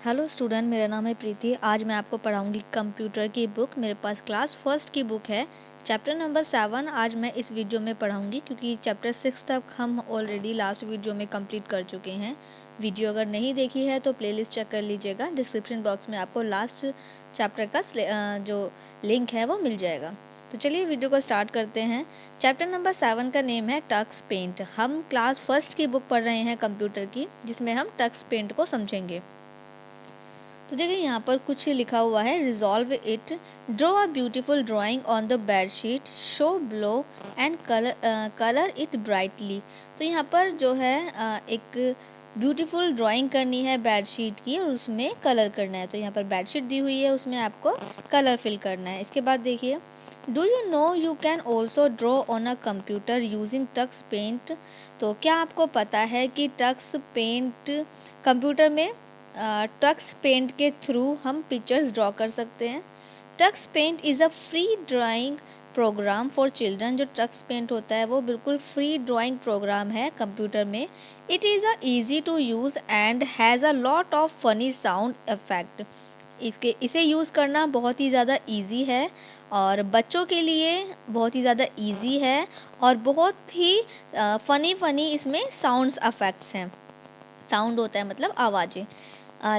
Hello student, मेरा नाम है प्रीति। आज मैं आपको पढ़ाऊंगी कंप्यूटर की बुक। मेरे पास क्लास फर्स्ट की बुक है, चैप्टर नंबर 7। आज मैं इस वीडियो में पढ़ाऊंगी क्योंकि चैप्टर 6 तक हम ऑलरेडी लास्ट वीडियो में कंप्लीट कर चुके हैं। वीडियो अगर नहीं देखी है तो प्लेलिस्ट चेक कर लीजिएगा। डिस्क्रिप्शन बॉक्स में आपको लास्ट चैप्टर का जो लिंक है वो मिल जाएगा। तो चलिए वीडियो को स्टार्ट करते हैं। चैप्टर नंबर 7 का नेम है टक्स पेंट। हम क्लास फर्स्ट की बुक पढ़ रहे हैं कंप्यूटर की, जिसमें हम टक्स पेंट को समझेंगे। तो देखिए यहाँ पर कुछ लिखा हुआ है, resolve it, draw a beautiful drawing on the bed sheet, show blow and colour it brightly. तो यहाँ पर जो है एक ब्यूटीफुल ड्राइंग करनी है बेड शीट की और उसमें कलर करना है। तो यहाँ पर बेड शीट दी हुई है, उसमें आपको कलर फिल करना है। इसके बाद देखिए, do you know you can also draw on a computer using Tux Paint. तो क्या आपको पता है कि टक्स पेंट कंप्यूटर में टक्स पेंट के थ्रू हम पिक्चर्स ड्रॉ कर सकते हैं। Tux Paint is a free drawing program for children. जो टक्स पेंट होता है वो बिल्कुल फ्री ड्राइंग प्रोग्राम है कंप्यूटर में। It is a easy to use and has a lot of funny sound effect. इसे यूज़ करना बहुत ही ज़्यादा ईजी है और बच्चों के लिए बहुत ही ज़्यादा ईजी है और बहुत ही फ़नी इसमें साउंड्स इफेक्ट्स हैं। साउंड होता है मतलब आवाज़ें।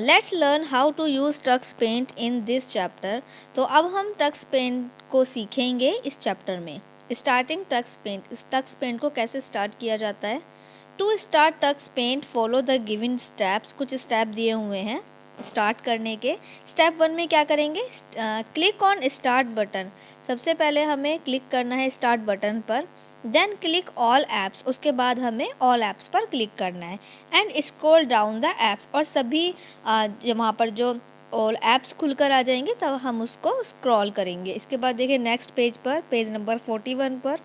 Let's learn how to use Tux Paint in this chapter. तो अब हम टक्स पेंट को सीखेंगे इस चैप्टर में। स्टार्टिंग टक्स पेंट, इस टक्स पेंट को कैसे स्टार्ट किया जाता है। To start Tux Paint follow the given steps. कुछ स्टेप दिए हुए हैं स्टार्ट करने के। स्टेप 1 में क्या करेंगे, क्लिक ऑन स्टार्ट बटन। सबसे पहले हमें क्लिक करना है स्टार्ट बटन पर। देन क्लिक ऑल ऐप्स, उसके बाद हमें ऑल ऐप्स पर क्लिक करना है। And scroll down the apps, और सभी वहाँ पर जो ऑल ऐप्स खुलकर आ जाएंगे तब हम उसको स्क्रॉल करेंगे। इसके बाद देखिए नेक्स्ट पेज पर, पेज नंबर 41 पर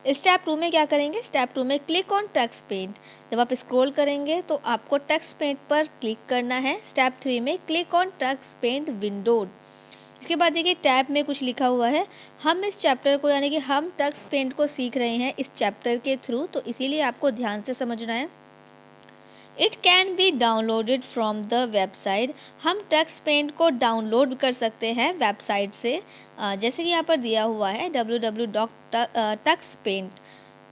स्टेप 2 में क्या करेंगे, स्टेप 2 में क्लिक ऑन टक्स पेंट। जब आप स्क्रॉल करेंगे तो आपको टक्स पेंट पर क्लिक करना है। स्टेप 3 में click on Tux Paint window. इसके बाद देखिए टैब में कुछ लिखा हुआ है। हम इस चैप्टर को यानी कि हम टक्स पेंट को सीख रहे हैं इस चैप्टर के थ्रू, तो इसीलिए आपको ध्यान से समझना है। It can be downloaded from the website. हम टक्स पेंट को डाउनलोड कर सकते हैं वेबसाइट से, जैसे कि यहाँ पर दिया हुआ है www.tuxpaint।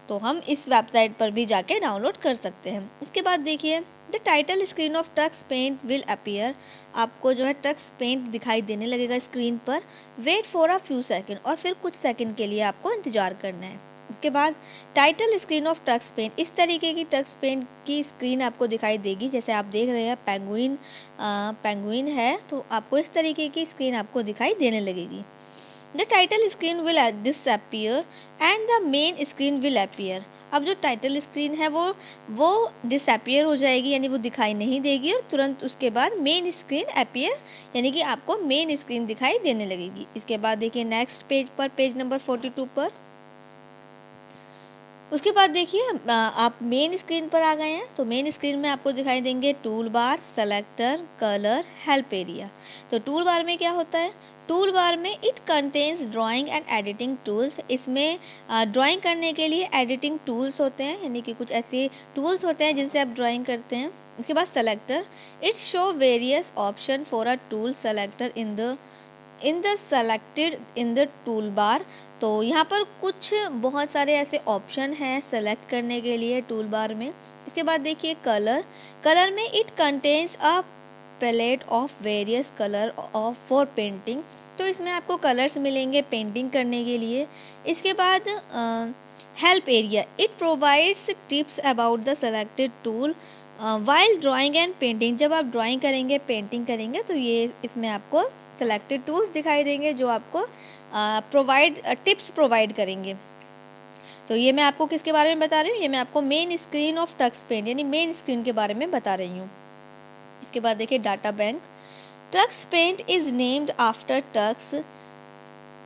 तो हम इस वेबसाइट पर भी जाके डाउनलोड कर सकते हैं। इसके बाद देखिए, the title screen of Tux Paint will appear. आपको जो है टक्स पेंट दिखाई देने लगेगा स्क्रीन पर। Wait for a few second, और फिर कुछ सेकेंड के लिए आपको इंतज़ार करना है। इसके बाद title screen of Tux Paint, इस तरीके की टक्स पेंट की स्क्रीन आपको दिखाई देगी। जैसे आप देख रहे हैं पेंगुइन है, तो आपको इस तरीके की स्क्रीन आपको दिखाई देने लगेगी। The title screen will disappear and the main screen will appear. अब जो टाइटल स्क्रीन है वो डिसअपीयर हो जाएगी, यानी वो दिखाई नहीं देगी, और तुरंत उसके बाद मेन स्क्रीन अपीयर यानी कि आपको मेन स्क्रीन दिखाई देने लगेगी। इसके बाद देखिए नेक्स्ट पेज पर, पेज नंबर 42 पर, उसके बाद देखिए आप मेन स्क्रीन पर आ गए हैं। तो मेन स्क्रीन में आपको दिखाई देंगे tool bar, selector, colour, help area. तो टूल बार में क्या होता है, टूल बार में it contains drawing and editing tools. इसमें ड्राइंग करने के लिए एडिटिंग टूल्स होते हैं, यानी कि कुछ ऐसे टूल्स होते हैं जिनसे आप ड्राइंग करते हैं। इसके बाद selector, it show various option for a tool selector in the selected in the tool बार। तो यहाँ पर कुछ बहुत सारे ऐसे ऑप्शन हैं सेलेक्ट करने के लिए टूल बार में। इसके बाद देखिए कलर में it contains a palette of various colour of for painting. तो इसमें आपको कलर्स मिलेंगे पेंटिंग करने के लिए। इसके बाद help area, it provides tips about the selected tool while drawing and painting. जब आप ड्राइंग करेंगे, पेंटिंग करेंगे, तो ये इसमें आपको सेलेक्टेड टूल्स दिखाई देंगे जो आपको टिप्स प्रोवाइड करेंगे। तो ये मैं आपको किसके बारे में बता रही हूँ, ये मैं आपको main screen of Tux Paint यानी मेन स्क्रीन के बारे में बता रही हूँ। इसके बाद देखिए data bank, Tux Paint is named after Tux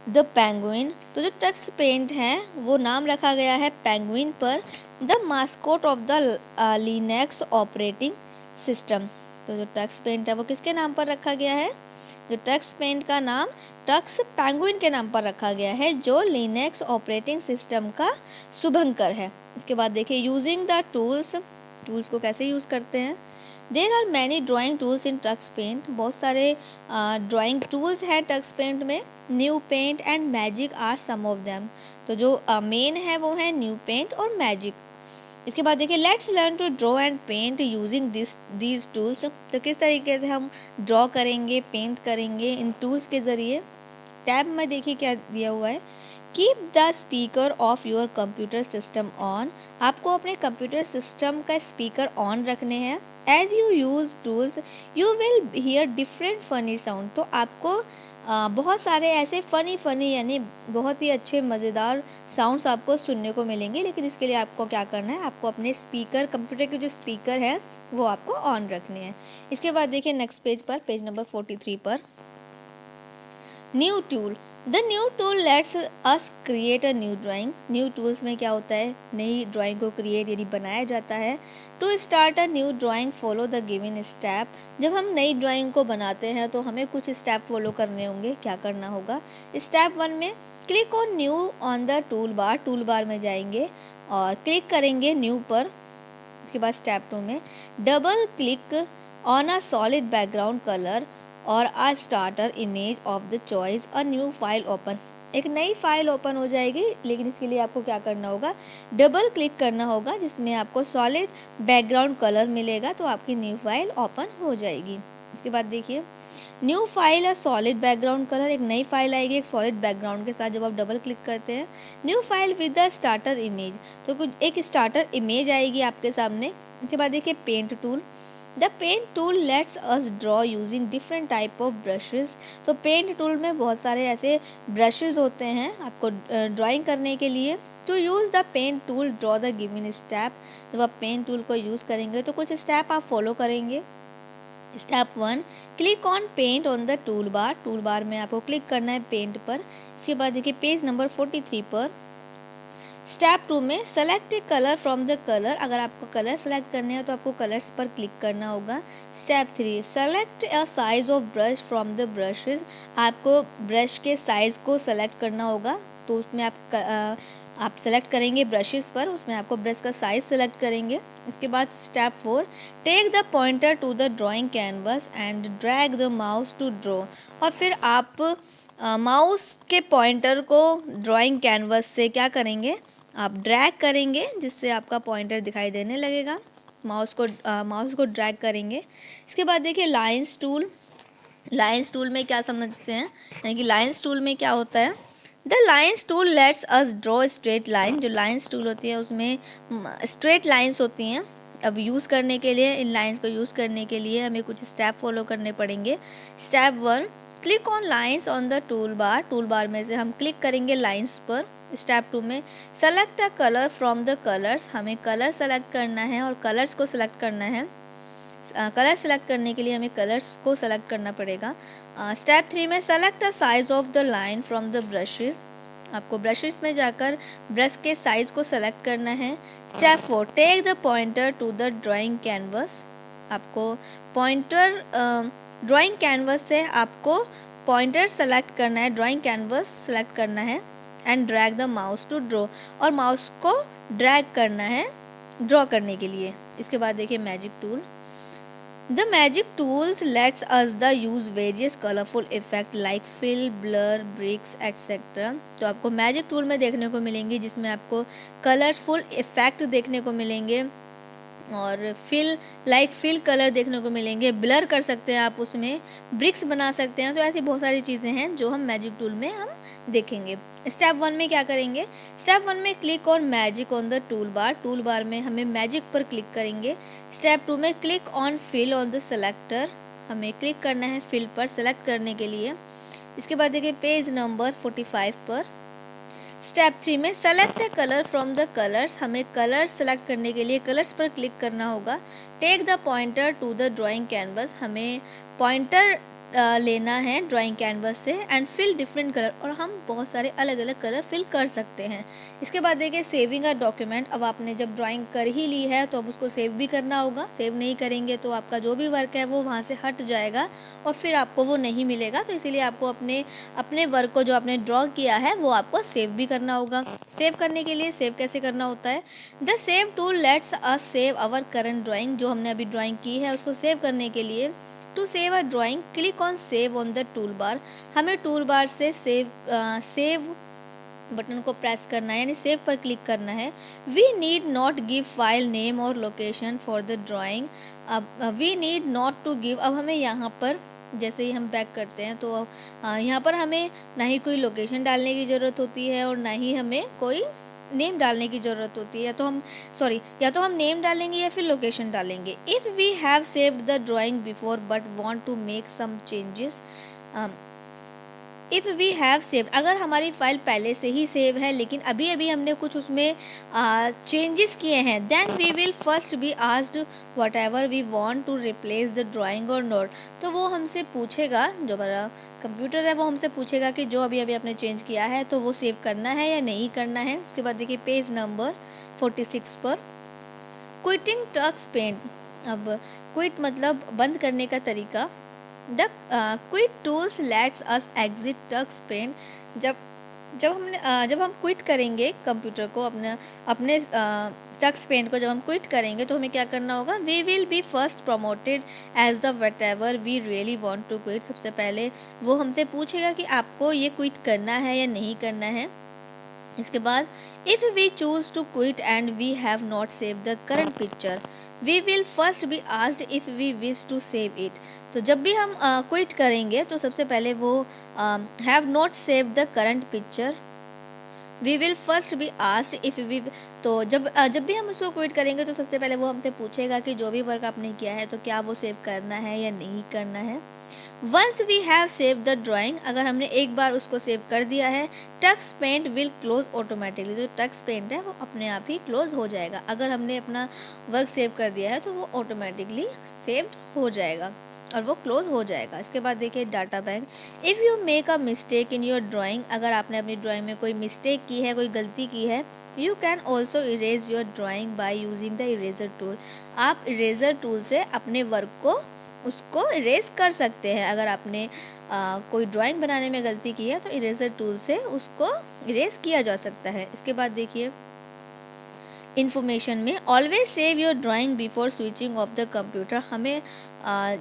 the penguin. तो जो टक्स पेंट है वो नाम रखा गया है पेंगुइन पर। The mascot of the Linux operating system. तो जो टक्स पेंट है वो किसके नाम पर रखा गया है, जो टक्स पेंट का नाम टक्स पेंगुइन के नाम पर रखा गया है, जो लिनक्स ऑपरेटिंग सिस्टम का शुभंकर है। इसके बाद देखिए यूजिंग द टूल्स टूल्स को कैसे यूज़ करते हैं। There are many drawing tools in Tux Paint, बहुत सारे ड्राइंग टूल्स हैं टक्स पेंट में। New paint and magic are some of them, तो जो मेन है वो है न्यू पेंट और मैजिक। इसके बाद देखिए let's learn to draw and paint using these tools, तो किस तरीके से हम ड्रॉ करेंगे, पेंट करेंगे इन टूल्स के ज़रिए। टैब में देखिए क्या दिया हुआ है, keep the speaker of your computer system on, आपको अपने कंप्यूटर सिस्टम का स्पीकर ऑन रखने हैं। As you use tools you will hear different funny sound, तो आपको बहुत सारे ऐसे फ़नी यानी बहुत ही अच्छे मज़ेदार साउंड्स आपको सुनने को मिलेंगे। लेकिन इसके लिए आपको क्या करना है, आपको अपने स्पीकर, कंप्यूटर के जो स्पीकर है वो आपको ऑन रखने हैं। इसके बाद देखिए नेक्स्ट पेज पर, पेज नंबर 43 पर, new tool, the new tool lets us create a new drawing. New tools में क्या होता है, नई ड्राइंग को क्रिएट यानी बनाया जाता है। To start a new drawing follow the given step, जब हम नई ड्राइंग को बनाते हैं तो हमें कुछ स्टेप फॉलो करने होंगे। क्या करना होगा, स्टेप 1 में click on new on the tool bar में जाएंगे और क्लिक करेंगे न्यू पर। इसके बाद स्टेप 2 में double click on a solid background colour और a starter image of the choice, a new file open, एक नई फाइल ओपन हो जाएगी। लेकिन इसके लिए आपको क्या करना होगा, डबल क्लिक करना होगा जिसमें आपको सॉलिड बैकग्राउंड कलर मिलेगा, तो आपकी न्यू फाइल ओपन हो जाएगी। इसके बाद देखिए new file a solid background colour, एक नई फाइल आएगी एक सॉलिड बैकग्राउंड के साथ जब आप डबल क्लिक करते हैं। New file with the starter image, तो कुछ एक स्टार्टर इमेज आएगी आपके सामने। इसके बाद देखिए paint tool, the paint tool lets us draw using different type of brushes, तो पेंट टूल में बहुत सारे ऐसे ब्रशेज़ होते हैं आपको ड्राइंग करने के लिए। To use the paint tool draw the given step, जब आप पेंट टूल को यूज़ करेंगे तो कुछ स्टेप आप फॉलो करेंगे। Step 1 click on paint on the tool bar में आपको क्लिक करना है पेंट पर। इसके बाद देखिए पेज नंबर 43 पर स्टेप 2 में select colour from the colour, अगर आपको कलर सेलेक्ट करने हैं तो आपको कलर्स पर क्लिक करना होगा। Step 3 select a size of brush from the brushes, आपको ब्रश के साइज़ को सेलेक्ट करना होगा, तो उसमें आप सेलेक्ट करेंगे ब्रशेस पर, उसमें आपको ब्रश का साइज़ सेलेक्ट करेंगे। इसके बाद step 4 take the pointer to the drawing canvas and drag the mouse to draw, और फिर आप माउस के पॉइंटर को ड्राइंग कैनवस से क्या करेंगे, आप ड्रैग करेंगे जिससे आपका पॉइंटर दिखाई देने लगेगा। माउस को ड्रैग करेंगे। इसके बाद देखिए लाइंस टूल में क्या समझते हैं, यानी कि लाइंस टूल में क्या होता है, the lines tool lets us draw straight line, जो लाइंस टूल होती है उसमें स्ट्रेट लाइंस होती हैं। अब यूज़ करने के लिए, इन लाइंस को यूज़ करने के लिए हमें कुछ स्टेप फॉलो करने पड़ेंगे। Step 1 click on lines on the tool bar में से हम क्लिक करेंगे लाइंस पर। स्टेप 2 में select a colour from the colours, हमें कलर सेलेक्ट करना है और कलर्स को सेलेक्ट करना है। कलर सेलेक्ट करने के लिए हमें कलर्स को सेलेक्ट करना पड़ेगा। स्टेप 3 में select a size of the line from the brushes, आपको ब्रशेस में जाकर ब्रश के साइज़ को सेलेक्ट करना है। Step 4 take the pointer to the drawing canvas, आपको पॉइंटर ड्राइंग कैनवस से आपको पॉइंटर सेलेक्ट करना है, ड्राइंग कैनवस सेलेक्ट करना है। And drag the mouse to draw, और माउस को ड्रैग करना है ड्रॉ करने के लिए। इसके बाद देखिए magic tool, the magic tools lets us the use various colourful effect like fill, blur, bricks etcetera, तो आपको मैजिक टूल में देखने को मिलेंगे जिसमें आपको कलरफुल इफेक्ट देखने को मिलेंगे और फिल कलर देखने को मिलेंगे। ब्लर कर सकते हैं आप, उसमें ब्रिक्स बना सकते हैं, तो ऐसी बहुत सारी चीज़ें हैं जो हम मैजिक टूल में हम देखेंगे। स्टेप 1 में क्या करेंगे, स्टेप 1 में click on magic on the tool bar में हमें मैजिक पर क्लिक करेंगे। स्टेप 2 में click on fill on the selector, हमें क्लिक करना है फिल पर सेलेक्ट करने के लिए। इसके बाद देखिए पेज नंबर 45 पर स्टेप 3 में select a colour from the colours, हमें कलर्स सेलेक्ट करने के लिए कलर्स पर क्लिक करना होगा। Take the pointer to the drawing canvas, हमें पॉइंटर लेना है ड्राइंग कैनवस से एंड फिल डिफरेंट कलर, और हम बहुत सारे अलग अलग कलर फिल कर सकते हैं। इसके बाद देखिए सेविंग अ डॉक्यूमेंट। अब आपने जब ड्राइंग कर ही ली है तो अब उसको सेव भी करना होगा। सेव नहीं करेंगे तो आपका जो भी वर्क है वो वहाँ से हट जाएगा और फिर आपको वो नहीं मिलेगा। तो इसीलिए आपको अपने वर्क को जो आपने ड्रॉ किया है वो आपको सेव भी करना होगा। सेव करने के लिए सेव कैसे करना होता है, the save tool lets us save our current drawing. जो हमने अभी ड्राइंग की है उसको सेव करने के लिए to save a drawing click on save on the tool bar. हमें टूल बार से सेव बटन को प्रेस करना है, यानी सेव पर क्लिक करना है। We need not give file name और लोकेशन फॉर द ड्राइंग। अब we need not to give, अब हमें यहाँ पर जैसे ही हम बैक करते हैं तो यहाँ पर हमें ना ही कोई लोकेशन डालने की ज़रूरत होती है और ना ही हमें कोई नेम डालने की ज़रूरत होती है। या तो हम नेम डालेंगे या फिर लोकेशन डालेंगे। If we have saved the drawing before but want to make some changes, if we have saved, अगर हमारी फाइल पहले से ही सेव है लेकिन अभी अभी हमने कुछ उसमें चेंजेस किए हैं, then we will first be asked whatever we want to replace the drawing or not. तो वो हमसे पूछेगा, जो हमारा कंप्यूटर है वो हमसे पूछेगा कि जो अभी अभी आपने चेंज किया है तो वो सेव करना है या नहीं करना है। उसके बाद देखिए पेज नंबर 46 पर क्विटिंग टक्स पेंट। अब क्विट मतलब बंद करने का तरीका। The quit tools lets us exit Tux Paint. जब हम क्विट करेंगे कंप्यूटर को, अपने टक्स पेंट को जब हम क्विट करेंगे तो हमें क्या करना होगा, we will be first promoted as the whatever we really want to quit. सबसे पहले वो हमसे पूछेगा कि आपको ये क्विट करना है या नहीं करना है। इसके बाद if we choose to quit and we have not save the current picture, we will first be asked if we wish to save it. तो जब भी हम क्विट करेंगे तो सबसे पहले वो have not save the current picture, we will first be asked if we, तो जब भी हम उसको क्विट करेंगे तो सबसे पहले वो हमसे पूछेगा कि जो भी वर्क आपने किया है तो क्या वो सेव करना है या नहीं करना है। Once we have save the drawing, अगर हमने एक बार उसको सेव कर दिया है, Tux Paint will close automatically. जो टक्स पेंट है वो अपने आप ही क्लोज हो जाएगा। अगर हमने अपना वर्क सेव कर दिया है तो वो ऑटोमेटिकली सेव हो जाएगा और वो क्लोज हो जाएगा। इसके बाद देखिए data bank. If you make a mistake in your drawing, अगर आपने अपनी ड्राइंग में कोई मिस्टेक की है, कोई गलती की है, you can also erase your drawing by using the eraser tool. आप इरेजर टूल से अपने वर्क को उसको इरेज कर सकते हैं। अगर आपने कोई ड्राइंग बनाने में गलती की है तो इरेजर टूल से उसको इरेज किया जा सकता है। इसके बाद देखिए इन्फॉर्मेशन में always save your drawing before switching off the computer. हमें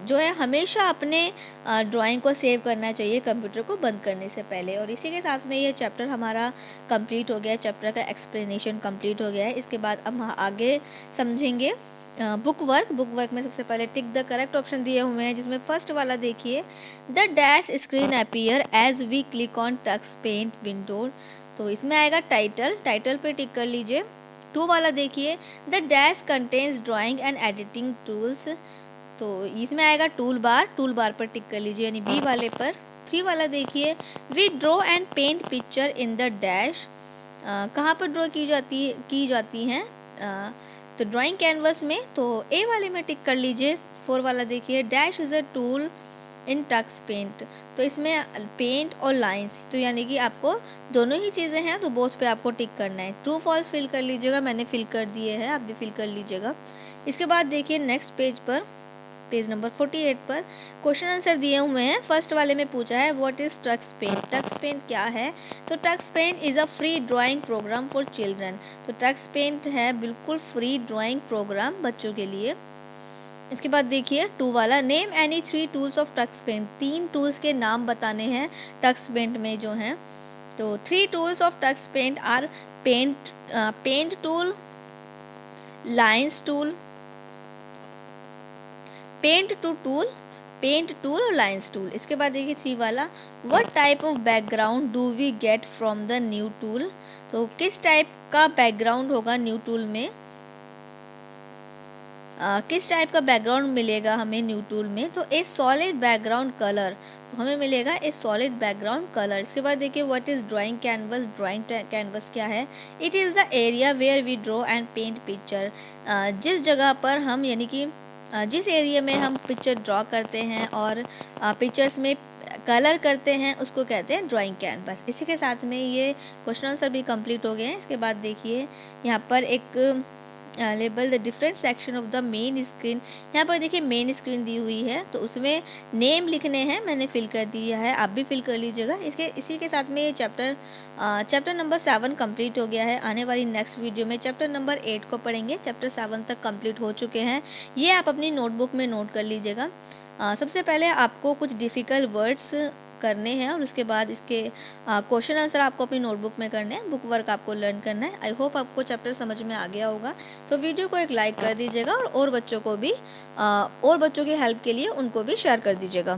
जो है हमेशा अपने ड्राइंग को सेव करना चाहिए कंप्यूटर को बंद करने से पहले। और इसी के साथ में ये चैप्टर हमारा कंप्लीट हो गया, चैप्टर का एक्सप्लेनेशन कंप्लीट हो गया है। इसके बाद हम आगे समझेंगे बुक वर्क में सबसे पहले टिक द करेक्ट ऑप्शन दिए हुए हैं, जिसमें फर्स्ट वाला देखिए the dash screen appear as we click on Tux Paint window. तो इसमें आएगा टाइटल पे टिक कर लीजिए। 2 वाला देखिए the dash contains drawing and editing tools, तो इसमें आएगा टूल बार पर टिक कर लीजिए यानी बी वाले पर। 3 वाला देखिए we draw and paint picture in the dash, कहाँ पर ड्रॉ की जाती हैं तो ड्राइंग कैनवस में, तो ए वाले में टिक कर लीजिए। 4 वाला देखिए dash is a tool in Tux Paint, तो इसमें पेंट और लाइंस, तो यानी कि आपको दोनों ही चीज़ें हैं तो बोथ पे आपको टिक करना है। ट्रू फॉल्स फिल कर लीजिएगा, मैंने फिल कर दिए हैं, आप भी फिल कर लीजिएगा। इसके बाद देखिए नेक्स्ट पेज पर, पेज नंबर 48 पर क्वेश्चन आंसर दिए हुए हैं। फर्स्ट वाले में पूछा है what is Tux Paint. Tux Paint क्या है, तो Tux Paint is a free drawing program for children. तो टक्स पेंट है बिल्कुल फ्री ड्राइंग प्रोग्राम बच्चों के लिए। इसके बाद देखिए 2 वाला name any 3 tools of Tux Paint. 3 tools के नाम बताने हैं टक्स पेंट में जो हैं, तो 3 tools of Tux Paint are paint tool, lines tool, paint tool और लाइंस टूल। इसके बाद देखिए 3 वाला what type of background do we get from the new tool. तो किस टाइप का बैकग्राउंड होगा न्यू टूल में, किस टाइप का बैकग्राउंड मिलेगा हमें न्यू टूल में, तो ए सॉलिड बैकग्राउंड कलर, तो हमें मिलेगा ए सॉलिड बैकग्राउंड कलर। इसके बाद देखिए what is drawing canvas. Drawing canvas क्या है, it is the area where we draw and paint picture. जिस जगह पर हम यानी कि जिस एरिया में हम पिक्चर ड्रॉ करते हैं और पिक्चर्स में कलर करते हैं उसको कहते हैं ड्राइंग कैनवस। इसी के साथ में ये क्वेश्चन आंसर भी कंप्लीट हो गए हैं। इसके बाद देखिए यहाँ पर एक label the different section of the main screen. यहाँ पर देखिए मेन स्क्रीन दी हुई है तो उसमें नेम लिखने हैं, मैंने फिल कर दिया है, आप भी फिल कर लीजिएगा। इसी के साथ में ये चैप्टर नंबर 7 कंप्लीट हो गया है। आने वाली नेक्स्ट वीडियो में चैप्टर नंबर 8 को पढ़ेंगे। चैप्टर 7 तक कंप्लीट हो चुके हैं, ये आप अपनी नोटबुक में नोट कर लीजिएगा। सबसे पहले आपको कुछ डिफ़िकल्ट वर्ड्स करने हैं और उसके बाद इसके क्वेश्चन आंसर आपको अपनी नोटबुक में करने हैं, बुक वर्क आपको लर्न करना है। आई होप आपको चैप्टर समझ में आ गया होगा। तो वीडियो को एक लाइक कर दीजिएगा और बच्चों को भी और बच्चों की हेल्प के लिए उनको भी शेयर कर दीजिएगा।